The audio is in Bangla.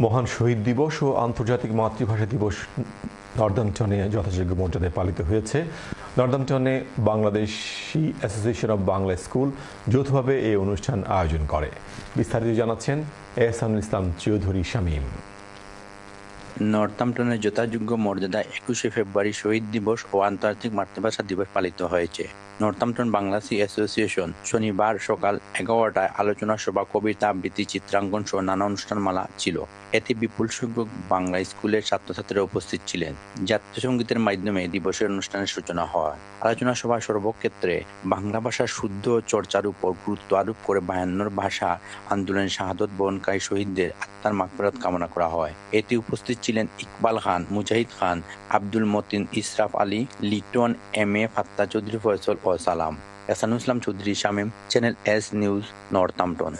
মহান শহীদ দিবস ও আন্তর্জাতিক মাতৃভাষা দিবস নর্দাম্পটনে যথাযোগ্য মর্যাদায় পালিত হয়েছে। নর্দাম্পটনে Bangladeshi association of Bangla school যৌথভাবে এই অনুষ্ঠান আয়োজন করে। বিস্তারিত জানাচ্ছেন এহসানুল ইসলাম চৌধুরী শামীম। নর্দাম্পটনের যথাযোগ্য মর্যাদায় 21শে ফেব্রুয়ারি শহীদ দিবস ও আন্তর্জাতিক মাতৃভাষা দিবস পালিত হয়েছে। নর্দাম্পটন বাংলাদেশি অ্যাসোসিয়েশন শনিবার সকাল 11টায় আলোচনা সভা, কবিতা আবৃত্তি, চিত্রাঙ্কন সহ নানা অনুষ্ঠানমালা ছিল। এতে বিপুল সংখ্যক বাংলা স্কুলের ছাত্রছাত্রীরা উপস্থিত ছিলেন। জাতীয় সঙ্গীতের মাধ্যমে দিবসের অনুষ্ঠানের সূচনা হয়। আলোচনা সভায় সর্বক্ষেত্রে বাংলা ভাষার শুদ্ধ চর্চার উপর গুরুত্ব আরোপ করে 52 ভাষা আন্দোলনের শাহাদত বরণকারী শহীদদের আত্মার মাগফিরাত কামনা করা হয়। এতে উপস্থিত ছিলেন ইকবাল খান, মুজাহিদ খান, আব্দুল মতিন, ইশরাফ আলী, লিটন, এম.এ. ফাত্তা চৌধুরী, ফয়সল ও Salam. Ehsanul Islam Chowdhury Shamim, channel S news, Northampton.